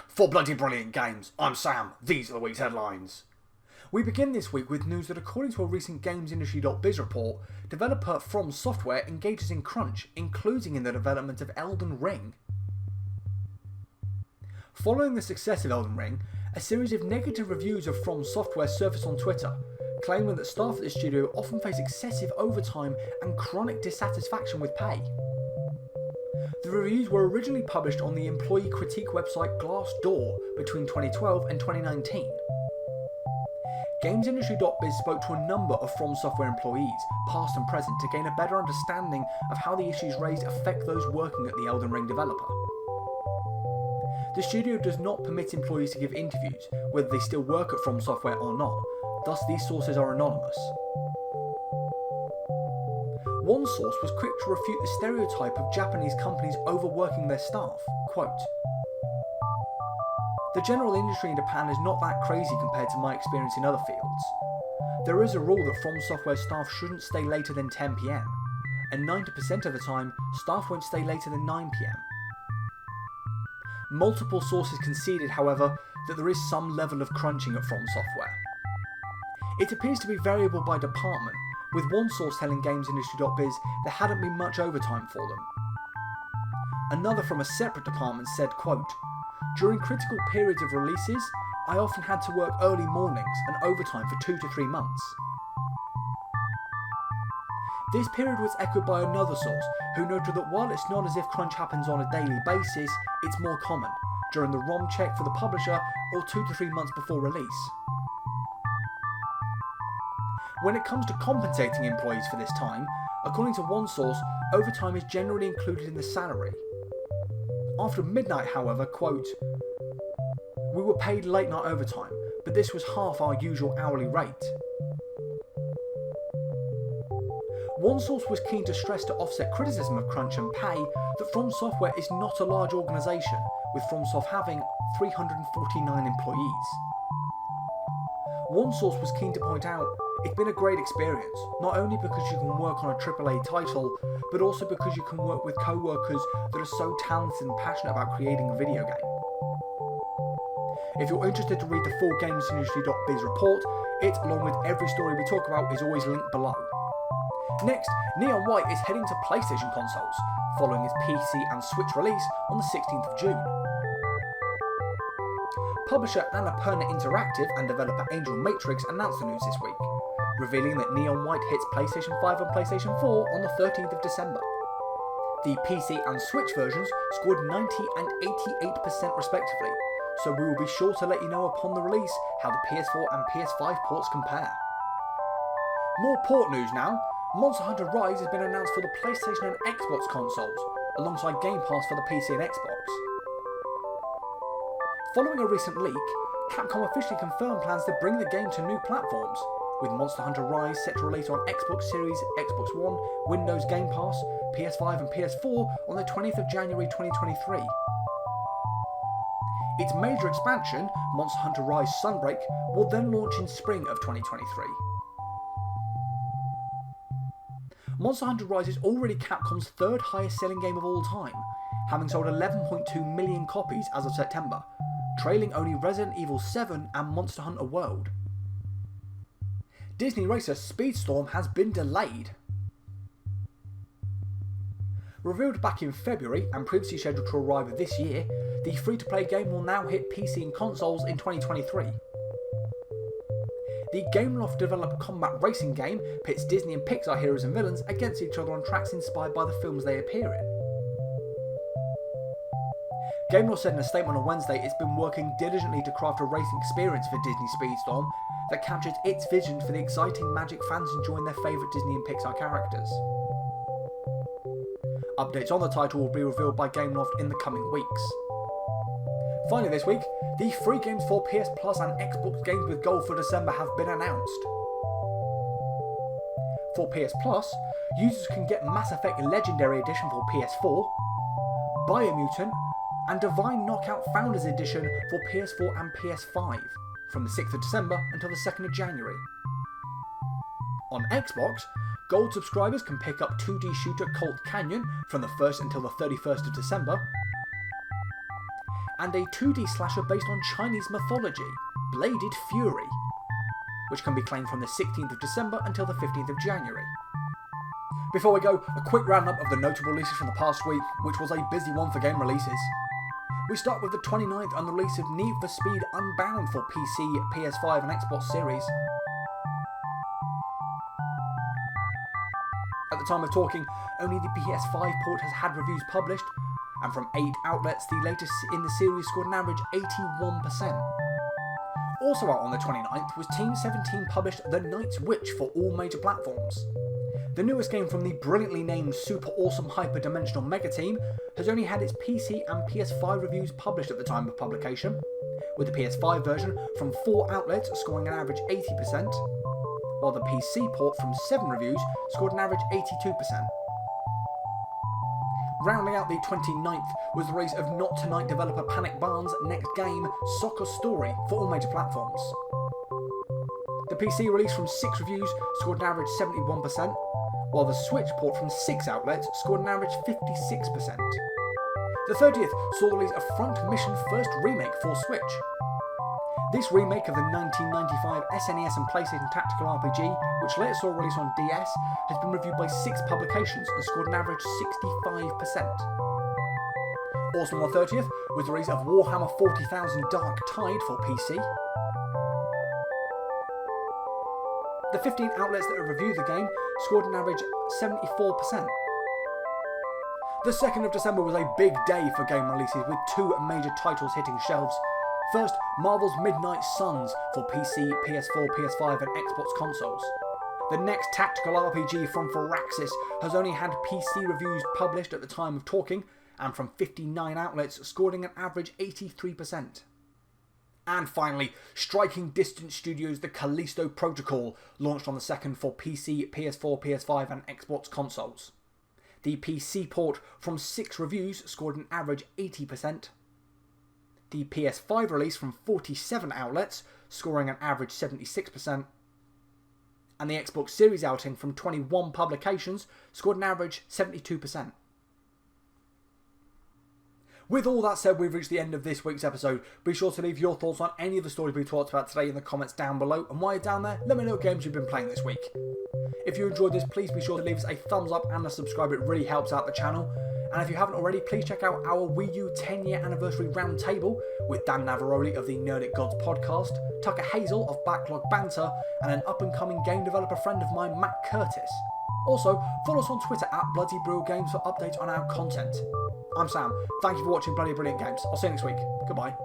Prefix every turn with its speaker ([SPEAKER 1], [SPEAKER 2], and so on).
[SPEAKER 1] For bloody brilliant games, I'm Sam. These are the week's headlines. We begin this week with news that according to a recent GamesIndustry.Biz report, developer FromSoftware engages in crunch, including in the development of Elden Ring. Following the success of Elden Ring, a series of negative reviews of FromSoftware surfaced on Twitter, claiming that staff at the studio often face excessive overtime and chronic dissatisfaction with pay. The reviews were originally published on the employee critique website Glassdoor between 2012 and 2019. GamesIndustry.Biz spoke to a number of FromSoftware employees, past and present, to gain a better understanding of how the issues raised affect those working at the Elden Ring developer. The studio does not permit employees to give interviews, whether they still work at FromSoftware or not, thus these sources are anonymous. One source was quick to refute the stereotype of Japanese companies overworking their staff. Quote, "The general industry in Japan is not that crazy compared to my experience in other fields. There is a rule that FromSoftware staff shouldn't stay later than 10 PM, and 90% of the time, staff won't stay later than 9 PM. Multiple sources conceded, however, that there is some level of crunching at FromSoftware. It appears to be variable by department, with one source telling GamesIndustry.Biz there hadn't been much overtime for them. Another from a separate department said, quote, "During critical periods of releases, I often had to work early mornings and overtime for 2 to 3 months. This period was echoed by another source, who noted that while it's not as if crunch happens on a daily basis, it's more common, during the ROM check for the publisher or 2 to 3 months before release. When it comes to compensating employees for this time, according to one source, overtime is generally included in the salary. After midnight, however, quote, "We were paid late night overtime, but this was half our usual hourly rate." One source was keen to stress, to offset criticism of crunch and pay, that FromSoftware is not a large organisation, with FromSoft having 349 employees. One source was keen to point out, "It's been a great experience, not only because you can work on a AAA title, but also because you can work with co-workers that are so talented and passionate about creating a video game." If you're interested to read the full GamesIndustry.Biz report, it, along with every story we talk about, is always linked below. Next, Neon White is heading to PlayStation consoles, following its PC and Switch release on the 16th of June. Publisher Annapurna Interactive and developer Angel Matrix announced the news this week, revealing that Neon White hits PlayStation 5 and PlayStation 4 on the 13th of December. The PC and Switch versions scored 90 and 88% respectively, so we will be sure to let you know upon the release how the PS4 and PS5 ports compare. More port news now. Monster Hunter Rise has been announced for the PlayStation and Xbox consoles, alongside Game Pass for the PC and Xbox. Following a recent leak, Capcom officially confirmed plans to bring the game to new platforms, with Monster Hunter Rise set to release on Xbox Series, Xbox One, Windows Game Pass, PS5 and PS4 on the 20th of January 2023. Its major expansion, Monster Hunter Rise Sunbreak, will then launch in spring of 2023. Monster Hunter Rise is already Capcom's third highest selling game of all time, having sold 11.2 million copies as of September, trailing only Resident Evil 7 and Monster Hunter World. Disney racer Speedstorm has been delayed. Revealed back in February and previously scheduled to arrive this year, the free-to-play game will now hit PC and consoles in 2023. The Gameloft-developed combat racing game pits Disney and Pixar heroes and villains against each other on tracks inspired by the films they appear in. Gameloft said in a statement on Wednesday it's been working diligently to craft a racing experience for Disney Speedstorm that captures its vision for the exciting magic fans enjoying their favourite Disney and Pixar characters. Updates on the title will be revealed by Gameloft in the coming weeks. Finally this week, the free games for PS Plus and Xbox Games with Gold for December have been announced. For PS Plus, users can get Mass Effect Legendary Edition for PS4, Biomutant, and Divine Knockout Founders Edition for PS4 and PS5 from the 6th of December until the 2nd of January. On Xbox, Gold subscribers can pick up 2D shooter Colt Canyon from the 1st until the 31st of December, and a 2D slasher based on Chinese mythology, Bladed Fury, which can be claimed from the 16th of December until the 15th of January. Before we go, a quick roundup of the notable releases from the past week, which was a busy one for game releases. We start with the 29th and the release of Need for Speed Unbound for PC, PS5 and Xbox Series. At the time of talking, only the PS5 port has had reviews published, and from 8 outlets, the latest in the series scored an average 81%. Also out on the 29th was Team 17 published The Night's Witch for all major platforms. The newest game from the brilliantly named Super Awesome Hyper-Dimensional Mega Team has only had its PC and PS5 reviews published at the time of publication, with the PS5 version from 4 outlets scoring an average 80%, while the PC port from 7 reviews scored an average 82%. Rounding out the 29th was the release of Not Tonight developer Panic Barn's next game, Soccer Story, for all major platforms. The PC release from 6 reviews scored an average 71%, while the Switch port from 6 outlets scored an average 56%. The 30th saw the release of Front Mission First Remake for Switch. This remake of the 1995 SNES and PlayStation tactical RPG, which later saw a release on DS, has been reviewed by 6 publications and scored an average 65%. Also on the 30th was the release of Warhammer 40,000 Dark Tide for PC. The 15 outlets that have reviewed the game scored an average 74%. The 2nd of December was a big day for game releases, with 2 major titles hitting shelves. First, Marvel's Midnight Suns for PC, PS4, PS5 and Xbox consoles. The next tactical RPG from Firaxis has only had PC reviews published at the time of talking, and from 59 outlets scoring an average 83%. And finally, Striking Distance Studios' The Callisto Protocol launched on the 2nd for PC, PS4, PS5 and Xbox consoles. The PC port from 6 reviews scored an average 80%. The PS5 release from 47 outlets, scoring an average 76%. And the Xbox Series outing from 21 publications scored an average 72%. With all that said, we've reached the end of this week's episode. Be sure to leave your thoughts on any of the stories we talked about today in the comments down below, and while you're down there, let me know what games you've been playing this week. If you enjoyed this, please be sure to leave us a thumbs up and a subscribe, it really helps out the channel. And if you haven't already, please check out our Wii U 10-year anniversary roundtable with Dan Navaroli of the Nerdic Gods podcast, Tucker Hazel of Backlog Banter, and an up-and-coming game developer friend of mine, Matt Curtis. Also, follow us on Twitter at BloodyBrewGames for updates on our content. I'm Sam, thank you for watching Bloody Brilliant Games. I'll see you next week. Goodbye.